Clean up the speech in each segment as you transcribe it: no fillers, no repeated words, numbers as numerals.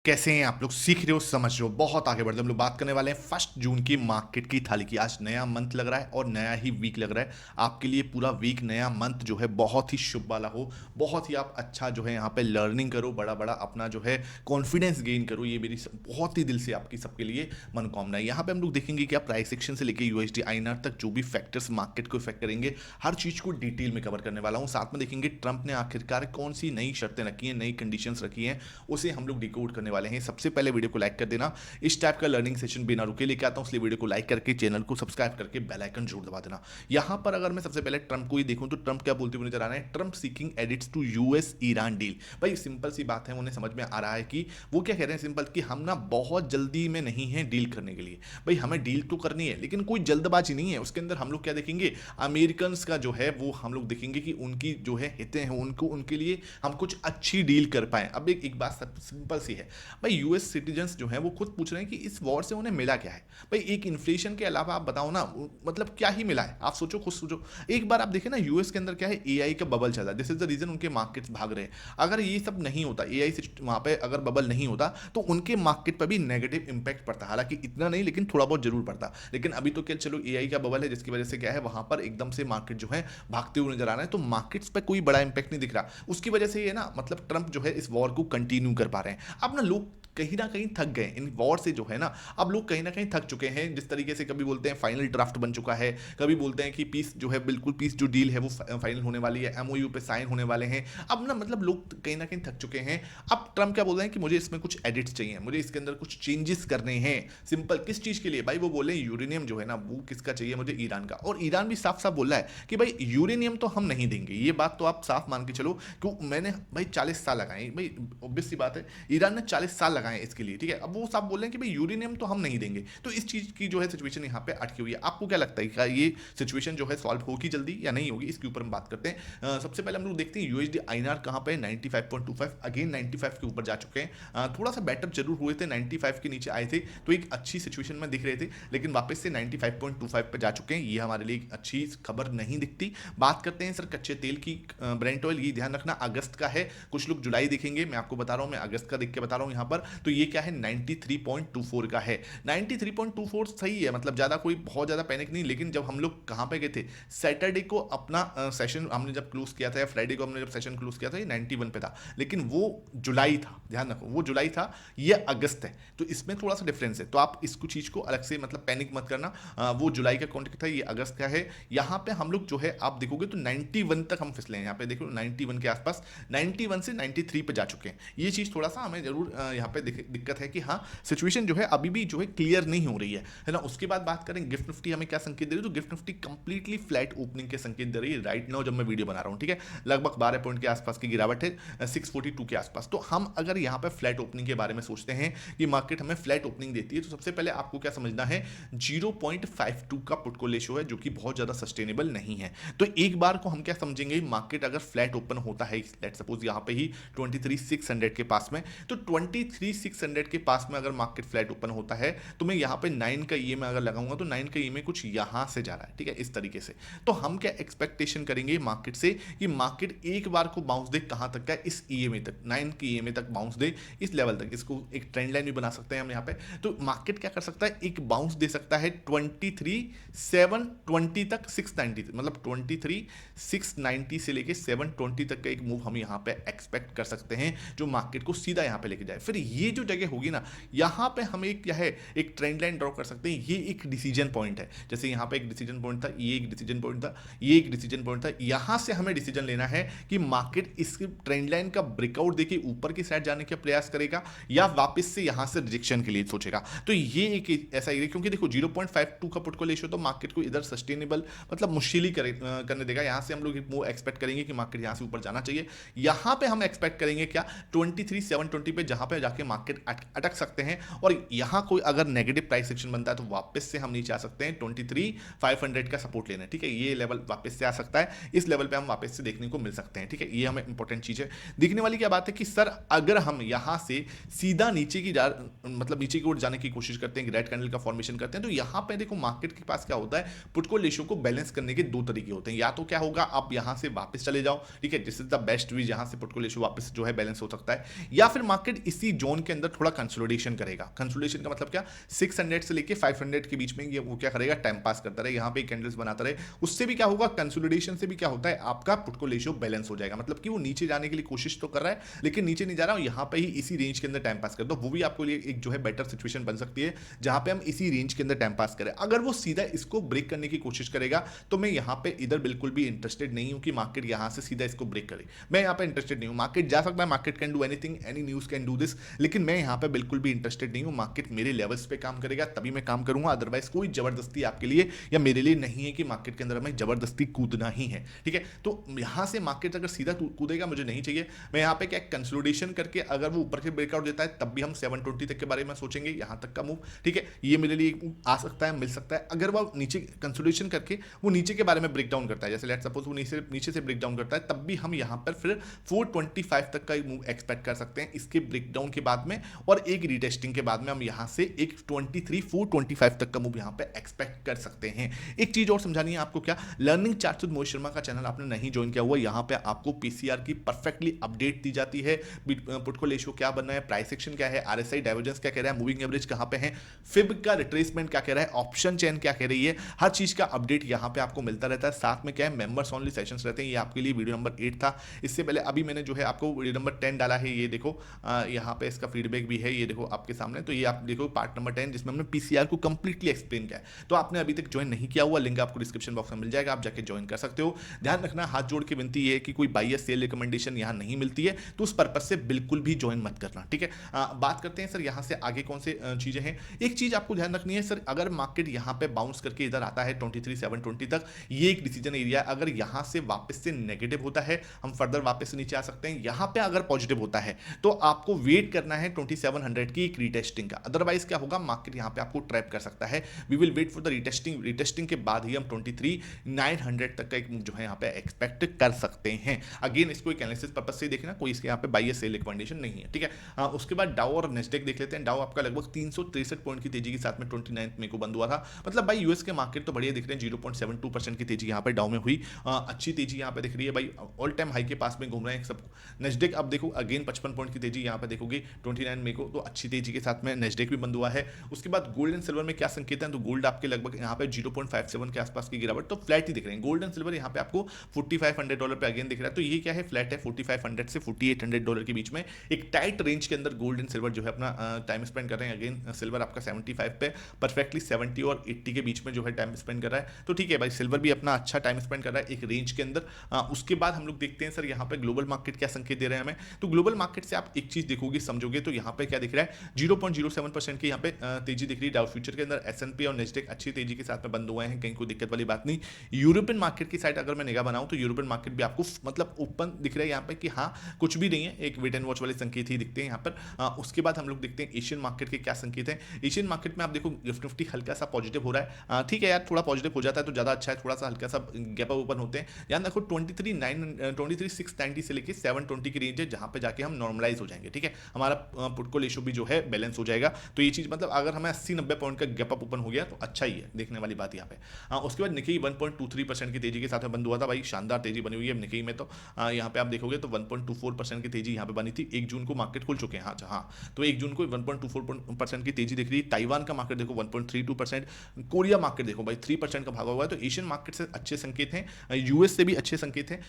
कैसे हैं आप लोग? सीख रहे हो, समझ रहे हो, बहुत आगे बढ़ रहे हो। हम लोग बात करने वाले हैं 1 जून की मार्केट की थाली की। आज नया मंथ लग रहा है और नया ही वीक लग रहा है। आपके लिए पूरा वीक, नया मंथ जो है बहुत ही शुभ वाला हो। बहुत ही आप अच्छा जो है यहाँ पे लर्निंग करो, बड़ा बड़ा अपना जो है कॉन्फिडेंस गेन करो। ये मेरी बहुत ही दिल से आपकी सबके लिए मनोकामना है। यहाँ पे हम लोग देखेंगे कि आप प्राइस एक्शन से लेकर यूएसडी आईएनआर तक जो भी फैक्टर्स मार्केट को इफेक्ट करेंगे, हर चीज को डिटेल में कवर करने वाला हूँ। साथ में देखेंगे ट्रंप ने आखिरकार कौन सी नई शर्तें रखी हैं, नई कंडीशंस रखी हैं, उसे हम लोग डिकोड करने वाले हैं। सबसे पहले वीडियो को लाइक कर देना। इस टाइप का लर्निंग सेशन बिना रुके लेके आता हूं, इसलिए वीडियो को लाइक करके चैनल को सब्सक्राइब करके बेल आइकन जरूर दबा देना। यहां पर अगर मैं सबसे पहले ट्रंप को ही देखूं तो ट्रंप क्या बोलते हुए नजर आ रहे हैं? Trump seeking edits to US Iran deal. भाई सिंपल सी बात है, उन्हें समझ में आ रहा है कि वो क्या कह रहे हैं सिंपल, कि हम ना बहुत जल्दी में नहीं है डील करने के लिए। भाई हमें डील तो करनी है लेकिन कोई जल्दबाजी नहीं है। उसके अंदर हम लोग क्या देखेंगे? अमेरिकन का जो है वो हम लोग देखेंगे कि उनकी जो है हितें हैं, उनको उनके लिए हम कुछ अच्छी डील कर पाए। अब एक बात सिंपल सी है भाई, यूएस सिटीजन्स जो हैं वो खुद पूछ रहे हैं कि इस वॉर से उन्हें मिला क्या है। भाई एक इन्फ्लेशन के अलावा आप बताओ ना, मतलब क्या ही मिला है? आप सोचो, खुद सोचो। एक बार आप देखें ना, यूएस के अंदर क्या है, एआई का बबल चल रहा है। दिस इज द रीजन उनके मार्केट्स भाग रहे हैं। अगर ये सब नहीं होता, एआई से वहां पे अगर बबल नहीं होता तो उनके मार्केट पर भी नेगेटिव इंपैक्ट पड़ता। हालांकि इतना नहीं, लेकिन थोड़ा बहुत जरूर पड़ता। लेकिन अभी तो क्या, चलो एआई का बबल है जिसकी वजह से क्या है, वहां पर एकदम से मार्केट जो है भागते हुए नजर आ रहे हैं। तो मार्केट्स पर कोई बड़ा इंपैक्ट नहीं दिख रहा। उसकी वजह से ये ना, मतलब ट्रंप जो है इस वॉर को कंटिन्यू कर पा रहे हैं। अब ना लोग कहीं ना कहीं थक गए इन वॉर से जो है ना। अब लोग कहीं ना कहीं थक चुके हैं। जिस तरीके से कभी बोलते हैं फाइनल ड्राफ्ट बन चुका है, कभी बोलते हैं कि पीस जो है, बिल्कुल पीस जो डील है वो फाइनल होने वाली है, एमओयू पे साइन होने वाले हैं। अब ना मतलब लोग कहीं ना कहीं थक चुके हैं। अब ट्रम्प क्या बोल रहे हैं कि मुझे इसमें कुछ एडिट्स चाहिए, मुझे इसके अंदर कुछ चेंजेस करने हैं। सिंपल, किस चीज के लिए भाई? वो बोले यूरेनियम जो है ना, वो किसका चाहिए? मुझे ईरान का। और ईरान भी साफ साफ बोल रहा है कि भाई यूरेनियम तो हम नहीं देंगे। ये बात तो आप साफ मान के चलो, क्यों? मैंने भाई 40 साल लगाए भाई, ऑब्वियस सी बात है, ईरान ने 40 साल लगाए इसके लिए, ठीक है। अब वो साहब बोल रहे हैं कि भाई यूरेनियम तो हम नहीं देंगे। तो इस चीज की जो है सिचुएशन यहाँ पे अटकी हुई है। आपको क्या लगता है, क्या ये सिचुएशन जो है सॉल्व होगी जल्दी या नहीं होगी? इसके ऊपर हम बात करते हैं। सबसे पहले हम लोग देखते हैं यूएसडी आईएनआर कहाँ पे, 95.25 अगेन 95 के ऊपर जा चुके हैं। थोड़ा सा बेटर जरूर हुए थे, 95 के नीचे आए थे तो एक अच्छी सिचुएशन में दिख रहे थे, लेकिन वापस से 95.25 पे जा चुके हैं। ये हमारे लिए एक अच्छी खबर नहीं दिखती। बात करते हैं सर कच्चे तेल की। ब्रेंट ऑयल, ये ध्यान रखना अगस्त का है, कुछ लोग जुलाई देखेंगे, मैं आपको बता रहा हूँ, मैं अगस्त का देख के बता रहा हूँ यहाँ पर। तो ये क्या है, 93.24 का है। 93.24 सही है, मतलब ज़्यादा कोई बहुत ज़्यादा पैनिक नहीं। लेकिन जब हम लोग कहाँ पे गए थे, सैटरडे को अपना सेशन हमने जब क्लोज किया था, या फ्राइडे को हमने जब सेशन क्लोज किया था, ये 91 पे था। लेकिन वो जुलाई था, ध्यान रखो, वो जुलाई था, ये अगस्त है। तो इसमें थोड़ा सा डिफरेंस है। तो आप इसको चीज़ को अलग से मतलब पैनिक मत करना। वो जुलाई का कॉन्टेक्ट था, ये अगस्त का है। यहाँ पे हम लोग जो है आप देखोगे तो 91 तक हम फिसले हैं। यहाँ पे देखो 91 के आसपास, 91 से 93 पे जा चुके हैं। ये चीज़ थोड़ा सा हमें जरूर यहाँ पे दिक्कत है कि हाँ, सिचुएशन जो है अभी भी जो है क्लियर नहीं हो रही है ना। उसके बाद बात करें गिफ्ट निफ्टी हमें क्या संकेत दे रही है, तो gift Nifty completely flat opening के संकेत दे रही है राइट नाउ जब मैं वीडियो बना रहा हूँ, ठीक है। लगभग 12 पॉइंट के आसपास की गिरावट है, 642 के आसपास। तो हम अगर यहाँ पे फ्लैट ओपनिंग के बारे में सोचते हैं कि मार्केट हमें फ्लैट ओपनिंग देती है, तो सबसे पहले आपको क्या समझना है, 0.52 का पुट को रेशियो है, जो कि बहुत ज्यादा सस्टेनेबल नहीं है। तो एक बार को हम क्या समझेंगे, मार्केट अगर फ्लैट ओपन होता है, लेट्स सपोज यहाँ पे ही 23,600 के पास में, तो 23,600 के पास में अगर मार्केट फ्लैट ओपन होता है, तो मैं यहाँ पे 9 का ईएमए अगर लगाऊंगा, तो 9 का ईएमए कुछ यहाँ से जा रहा है, ठीक है, इस तरीके से। तो हम क्या एक्सपेक्टेशन करेंगे मार्केट से, कि मार्केट एक बार को बाउंस दे कहां तक का, इस ईएमए तक, 9 के ईएमए तक बाउंस दे, इस लेवल तक। इसको एक ट्रेंड लाइन भी बना सकते हैं हम यहाँ पे। तो मार्केट क्या कर सकता है, एक बाउंस दे सकता है 23,720 तक, 690, मतलब 23,690 से लेके 720 तक का एक मूव हम यहाँ पे एक्सपेक्ट कर सकते हैं, जो मार्केट को सीधा यहाँ पे लेके जाए। फिर ये जो जगह होगी ना, यहाँ पे हम एक क्या है, एक ट्रेंड लाइन ड्रॉ कर सकते हैं। ये एक डिसीजन पॉइंट है, जैसे यहाँ पे एक डिसीजन पॉइंट था, ये एक डिसीजन पॉइंट था, ये एक डिसीजन पॉइंट था। यहाँ से हमें डिसीजन लेना है कि मार्केट इस ट्रेंड लाइन का ब्रेकआउट देके ऊपर की साइड जाने का प्रयास करेगा, या वापस से यहाँ से रिजेक्शन के लिए सोचेगा। तो ये एक ऐसा एरिया, क्योंकि देखो 0.52 का पुट को रेशियो तो मार्केट को इधर सस्टेनेबल मतलब मुश्किल ही करने देगा। यहाँ से हम लोग वो एक्सपेक्ट करेंगे कि मार्केट यहाँ से ऊपर जाना चाहिए। यहाँ पे हम एक्सपेक्ट करेंगे क्या, 23,720 पे, जहां पे जाके मार्केट अटक सकते हैं। और यहाँ कोई अगर नेगेटिव प्राइस एक्शन बनता है, तो वापस से हम नीचे आ सकते हैं, 23,500 का सपोर्ट लेना है, ठीक है। ये लेवल वापस से आ सकता है, इस लेवल पे हम वापस से देखने को मिल सकते हैं, ठीक है। ये हमें इंपॉर्टेंट चीज है। दिखने वाली क्या बात है कि सर अगर हम यहाँ से सीधा नीचे की मतलब नीचे की ओर जाने की कोशिश करते हैं, रेड कैंडल का फॉर्मेशन करते हैं, तो यहाँ पे देखो मार्केट के पास क्या होता है, पुट को रेशियो को बैलेंस करने के दो तरीके होते हैं। या तो क्या होगा, आप यहाँ से वापस चले जाओ, ठीक है, this is the best way, जहां से पुट को रेशियो वापस जो है बैलेंस हो सकता है। या फिर मार्केट इसी जोन जोन के अंदर थोड़ा कंसोलिडेशन करेगा। कंसोलिडेशन का मतलब क्या, 600 से लेके 500 के बीच में ये वो क्या करेगा, टाइम पास करता रहे, यहाँ पे कैंडल्स बनाता रहे। उससे भी क्या होगा, कंसोलिडेशन से भी क्या होता है, आपका पुट को रेशियो बैलेंस हो जाएगा। मतलब कि वो नीचे जाने के लिए कोशिश तो कर रहा है लेकिन नीचे नहीं जा रहा, यहाँ पे ही इसी रेंज के अंदर टाइम पास कर दो, वो भी आपको लिए एक जो है बेटर सिचुएशन बन सकती है जहां पे हम इसी रेंज के अंदर टाइम पास करें। अगर वो सीधा इसको ब्रेक करने की कोशिश करेगा तो मैं यहाँ पे इधर बिल्कुल भी इंटरेस्टेड नहीं हूं कि मार्केट यहां से सीधा इसको ब्रेक करे। मैं यहाँ पे इंटरेस्टेड नहीं हूं। मार्केट जा सकता है, market can do anything, any news can do this, लेकिन मैं यहाँ पे बिल्कुल भी इंटरेस्टेड नहीं हूं। मार्केट मेरे लेवल्स पे काम करेगा तभी मैं काम करूंगा, अदरवाइज कोई जबरदस्ती आपके लिए या मेरे लिए नहीं है कि मार्केट के अंदर हमें जबरदस्ती कूदना ही है। ठीक है, तो यहां से मार्केट अगर सीधा कूदेगा मुझे नहीं चाहिए। मैं यहाँ पे क्या कंसोलिडेशन करके अगर वो ऊपर के ब्रेकआउट देता है तब भी हम 720 तक के बारे में सोचेंगे, यहां तक का मूव। ठीक है, ये मेरे लिए आ सकता है, मिल सकता है। अगर वो नीचे कंसोलिडेशन करके वो नीचे के बारे में ब्रेक डाउन करता है, जैसे लेट सपोज वो नीचे से ब्रेक डाउन करता है, तब भी हम यहां पर फिर 425 तक का मूव एक्सपेक्ट कर सकते हैं इसके ब्रेक डाउन के बाद में, और एक रीटेस्टिंग के बाद में हम यहां से एक 425 तक का मूव यहां पे एक्सपेक्ट कर सकते हैं। एक चीज और समझानी है आपको, क्या learning charts with Mohit Sharma का चैनल आपने नहीं ज्वाइन किया हुआ, यहां पे आपको पीसीआर की परफेक्टली अपडेट दी जाती है, पुट को रेशियो क्या बनना है, प्राइस एक्शन क्या है, आरएसआई डाइवर्जेंस क्या कह रहा है, मूविंग एवरेज कहां पे है, फिब का रिट्रेसमेंट क्या कह रहा है, ऑप्शन चेन क्या कह रही है, हर चीज का अपडेट यहां पे आपको मिलता रहता है। साथ में क्या है, मेंबर्स ओनली सेशंस रहते हैं। ये आपके लिए वीडियो नंबर 8 था। इससे पहले अभी मैंने जो है आपको वीडियो नंबर 10 डाला है, ये देखो यहाँ पे इसका फीडबैक भी है, ये देखो आपके सामने। तो ये आप देखो पार्ट नंबर 10 जिसमें हमने पीसीआर को कंप्लीटली एक्सप्लेन किया है। तो आपने अभी तक ज्वाइन नहीं किया हुआ, लिंक आपको डिस्क्रिप्शन बॉक्स में मिल जाएगा, आप जाके ज्वाइन कर सकते हो। ध्यान रखना, हाथ जोड़ के विनती है कि कोई बाई या सेल रिकमेंडेशन यहाँ नहीं मिलती है, तो उस पर्पज से बिल्कुल भी ज्वाइन मत करना। ठीक है, बात करते हैं सर यहाँ से आगे कौन से चीजें हैं। एक चीज आपको ध्यान रखनी है सर, अगर मार्केट यहाँ पे बाउंस करके इधर आता है 23,720 तक, ये एक डिसीजन एरिया है। अगर यहाँ से वापस से नेगेटिव होता है, हम फर्दर वापस से नीचे आ सकते हैं। यहाँ पे अगर पॉजिटिव होता है तो आपको वेट करना है 2700 की एक रीटेस्टिंग का, अदरवाइज क्या होगा, मार्केट यहाँ पे आपको ट्रैप कर सकता है। We will wait for the retesting के बाद ही हम 23,900 तक का एक मूव जो है यहाँ पे एक्सपेक्ट कर सकते हैं। अगेन इसको एक एनालिसिस पर्पस से देखना, कोई इसके यहाँ पे बाई या सेल रिकमेंडेशन नहीं है। ठीक है, उसके बाद डाउ और नेस्डेक देख लेते हैं। डाउ आपका लगभग 363 पॉइंट की तेजी के साथ में 29 मई को बंद हुआ था। मतलब भाई यूएस के मार्केट तो बढ़िया दिख रहे हैं, 0.72% की तेजी यहाँ पे डाउ में हुई। अच्छी तेजी यहाँ पे दिख रही है भाई, ऑल टाइम हाई के पास में घूम रहे हैं सब। नेस्डेक अब देखो अगेन 55 पॉइंट की तेजी यहाँ पे देखोगे 29 मई को, तो अच्छी तेजी के साथ में नेस्डेक भी बंद हुआ है। उसके बाद गोल्ड एंड सिल्वर में क्या संकेत है, तो गोल्ड आपके लगभग यहाँ पे 0.57 के आसपास की गिरावट, तो फ्लैट ही दिख रहे हैं। गोल्ड एंड सिल्वर यहाँ पे आपको $4,500 पे अगेन दिख रहा है, तो ये क्या है, फ्लैट है। $4,500 से $4,800 के बीच में एक टाइट रेंज के अंदर गोल्ड एंड सिल्वर जो है अपना टाइम स्पेंड कर रहे हैं। अगेन सिल्वर आपका 75 पे परफेक्टली 70 और 80 के बीच में जो है टाइम स्पेंड कर रहा है, तो ठीक है भाई, सिल्वर भी अपना अच्छा टाइम स्पेंड कर रहा है एक रेंज के अंदर। उसके बाद हम लोग देखते हैं सर यहाँ पे ग्लोबल मार्केट क्या संकेत दे रहे हैं हमें। तो ग्लोबल मार्केट से आप एक चीज देखोगे समझोगे, तो यहाँ पे क्या दिख रहा है, 0.07% की यहाँ पे तेजी दिख रही है डाउ फ्यूचर के अंदर। एसएनपी और नेस्डेक अच्छी तेजी के साथ में बंद हुए हैं, कहीं कोई दिक्कत वाली बात नहीं। यूरोपियन मार्केट की साइड अगर मैं निगाह बनाऊं तो यूरोपियन मार्केट भी आपको मतलब ओपन दिख रहा है यहाँ पे कि हाँ कुछ भी नहीं है, एक वेट एंड वॉच वाले संकेत ही दिखते हैं यहाँ पर। उसके बाद हम लोग देखते हैं एशियन मार्केट के क्या संकेत हैं। एशियन मार्केट में आप देखो गिफ्ट निफ्टी हल्का सा पॉजिटिव हो रहा है। ठीक है यार, थोड़ा पॉजिटिव हो जाता है तो ज़्यादा अच्छा है, थोड़ा सा हल्का सा गैप अप ओपन होते हैं। ध्यान रखो 23,690 से लेके 720 की रेंज है, जहाँ पे जाके हम नॉर्मलाइज हो जाएंगे। ठीक है, हमारा पुट कॉल रेशियो भी जो है बैलेंस हो जाएगा। तो ये चीज़ मतलब अगर हमें 80-90 पॉइंट का गैप अप ओपन हो गया तो अच्छा ही है, देखने वाली बात यहाँ पे। उसके बाद निकी 1.23% की तेजी के साथ में बंद हुआ था भाई, शानदार तेजी बनी हुई है निकी में। तो यहाँ पे आप देखोगे तो 1.24% की तेजी यहाँ पे बनी थी। 1 जून को मार्केट खुल चुके हैं, हाँ, तो 1 जून को 1.24% की तेजी दिख रही है। ताइवान का मार्केट देखो 1.32%, कोरिया मार्केट देखो भाई 3% का भागा हुआ है। तो एशियन मार्केट से अच्छे संकेत हैं, यूएस से भी अच्छे संकेत हैं,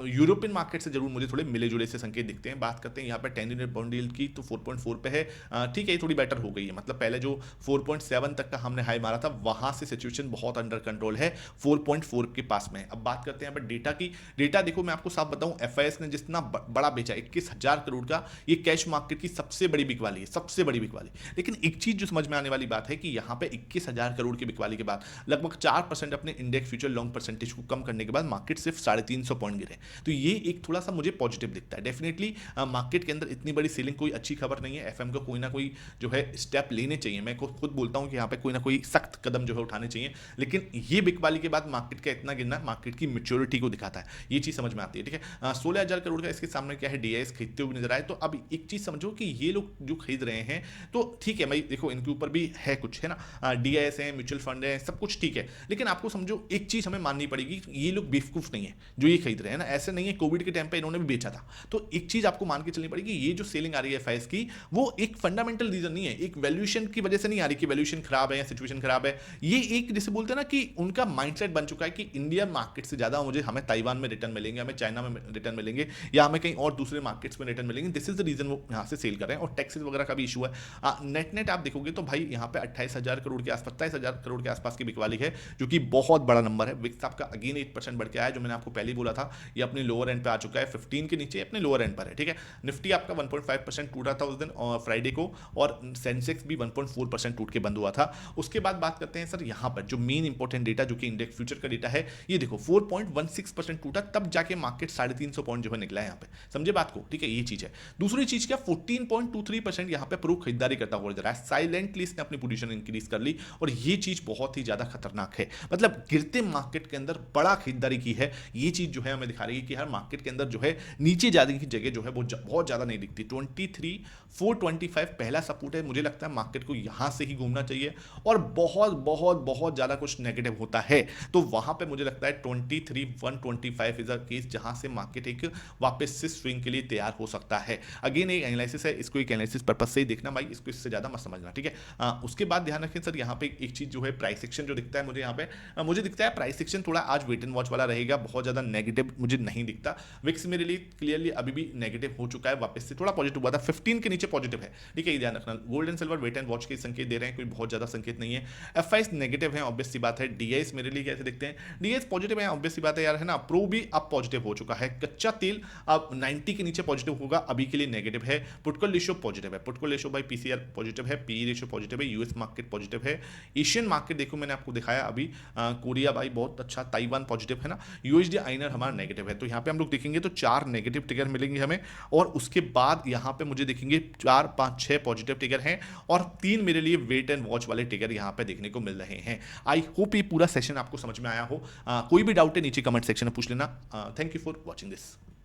यूरोपियन मार्केट से जरूर मुझे थोड़े मिले जुले से संकेत दिखते हैं। बात करते हैं यहाँ पे 10 बॉन्ड यील्ड की, तो 4.4 पे है। ठीक है, ये थोड़ी बेटर हो गई है, मतलब पहले जो 4.7 तक का हमने हाई मारा था वहां से सिचुएशन बहुत अंडर कंट्रोल है, 4.4 के पास में। अब बात करते हैं यहाँ पे डेटा की। डेटा देखो मैं आपको साफ बताऊं, एफआईएस ने जितना बड़ा बेचा 21,000 करोड़ का, ये कैश मार्केट की सबसे बड़ी बिकवाली है, सबसे बड़ी बिकवाली। लेकिन एक चीज जो समझ में आने वाली बात है कि यहाँ पे 21,000 करोड़ की बिकवाली के बाद लगभग 4% अपने इंडेक्स फ्यूचर लॉन्ग परसेंटेज को कम करने के बाद मार्केट सिर्फ 350 पॉइंट गिरे। तो ये एक थोड़ा सा मुझे पॉजिटिव दिखता है। डेफिनेटली मार्केट के अंदर इतनी बड़ी सेलिंग कोई अच्छी खबर नहीं है। एफएम को कोई ना कोई जो है स्टेप लेने चाहिए। मैं खुद बोलता हूं कि यहाँ पे कोई ना कोई सख्त कदम जो है उठाने चाहिए, लेकिन ये बिकवाली के बाद मार्केट का इतना गिरना मार्केट की मैच्योरिटी को दिखाता है, ये चीज समझ में आती है। ठीक है, 16,000 करोड़ का इसके सामने क्या है, डीआईएस खरीदते हुए नजर आए। तो अब एक चीज समझो कि ये लोग जो खरीद रहे हैं तो ठीक है भाई, देखो इनके ऊपर भी है कुछ, है ना, डीआईएस है, म्यूचुअल फंड है, सब कुछ ठीक है। लेकिन आपको समझो एक चीज हमें माननी पड़ेगी, ये लोग बेवकूफ नहीं है जो ये खरीद रहे हैं ना। ऐसे नहीं है, कोविड के टाइम पे इन्होंने भी बेचा था। तो एक चीज आपको मान के चलनी पड़ेगी, ये जो सेलिंग आ रही है एफआईएस की, वो एक फंडामेंटल रीजन नहीं है, एक वैल्यूएशन की वजह से नहीं आ रही कि वैल्यूएशन खराब है या सिचुएशन खराब है। ये एक जैसे बोलते हैं ना कि उनका माइंडसेट बन चुका है कि इंडियन मार्केट से ज्यादा हमें ताइवान में रिटर्न मिलेंगे, हमें चाइना में रिटर्न मिलेंगे, या हमें कहीं और दूसरे मार्केट्स में रिटर्न मिलेंगे। दिस इज द रीजन वो यहाँ से सेल कर रहे हैं। और टैक्सेस वगैरह का भी इशू है। नेट नेट आप देखोगे तो भाई यहाँ पे 28,000 करोड़ के आसपास, 27,000 करोड़ के आसपास की बिकवाली है, जो कि बहुत बड़ा नंबर है। विक्स आपका अगेन 8% बढ़ के आया, जो मैंने आपको पहले ही बोला था, ये अपने लोअर एंड पे आ चुका है, 15 के नीचे अपने लोअर एंड पर है, ठीक है। निफ्टी आपका 1.5% टूटा था उस दिन फ्राइडे को, और सेंसेक्स भी 1.4% टूट के बंद हुआ था। उसके बाद बात करते हैं सर यहाँ पर जो मेन इंपॉर्टेंट डेटा, जो कि इंडेक्स फ्यूचर का डेटा है, ये देखो 4.16% टूटा, तब जाके मार्केट 350 पॉइंट जो है निकला है यहाँ पे, समझे बात को, ठीक है। ये चीज है। दूसरी चीज क्या, 14.23% यहाँ पे प्रो खरीदारी करता हुआ नजर आया, साइलेंटली इसने अपनी पोजीशन इंक्रीज कर ली, और ये चीज बहुत ही ज्यादा खतरनाक है। मतलब गिरते मार्केट के अंदर बड़ा खरीदारी की है, ये चीज जो है हमें दिखा रही है कि हर मार्केट के अंदर जो है नीचे जाने की जगह जो है वो बहुत ज्यादा नहीं दिखती। 23,425 पहला सपोर्ट है, मुझे लगता है मार्केट को यहां से ही घूमना चाहिए, और बहुत बहुत बहुत ज्यादा कुछ नेगेटिव होता है तो वहां पे मुझे लगता है 23,125 इज अ केस जहां से मार्केट एक वापस से स्विंग के लिए तैयार हो सकता है। अगेन एक एनालिसिस है, इसको एक एनालिसिस पर्पस से ही देखना भाई, इसको इससे ज्यादा मत समझना, ठीक है। उसके बाद ध्यान रखें सर, यहाँ पे एक चीज जो है प्राइस सेक्शन जो दिखता है मुझे यहाँ पे, मुझे दिखता है प्राइस सेक्शन थोड़ा आज वेट एंड वॉच वाला रहेगा, बहुत ज्यादा नेगेटिव मुझे नहीं दिखता। विक्स मेरे लिए क्लियरली अभी भी नेगेटिव हो चुका है, वापस से थोड़ा पॉजिटिव हुआ था, 15 के नीचे पॉजिटिव है, ठीक है, ये ध्यान रखना। Gold and silver wait and watch के संकेत दे रहे हैं, कोई बहुत ज्यादा संकेत नहीं है। एफआईएस नेगेटिव है, ऑब्वियस सी बात है। डीआईएस मेरे लिए कैसे दिखते हैं, डीआईएस पॉजिटिव है, ऑब्वियस सी बात है यार, है ना। प्रो भी अब पॉजिटिव हो चुका है, कच्चा तेल अब 90 के नीचे पॉजिटिव होगा, अभी के लिए नेगेटिव है। पुटकॉल रेशियो पॉजिटिव है, put call ratio by PCR positive है, पी रेशियो पॉजिटिव है, यूएस मार्केट पॉजिटिव है। एशियन मार्केट देखो मैंने आपको दिखाया अभी, कोरिया भाई बहुत अच्छा, ताइवान पॉजिटिव है ना, यूएसडी आईएनआर हमारा नेगेटिव है। तो यहाँ पे हम लोग देखेंगे तो 4 नेगेटिव टिगर मिलेंगे हमें, और उसके बाद यहाँ पे मुझे देखेंगे 4, 5, 6 पॉजिटिव टिगर हैं, और 3 मेरे लिए वेट एंड वॉच वाले टिगर यहाँ पे देखने को मिल रहे हैं। आई होप ये पूरा सेशन आपको समझ में आया हो। कोई भी डाउट है नीचे कमेंट सेक्शन में पूछ लेना। Thank you for watching this.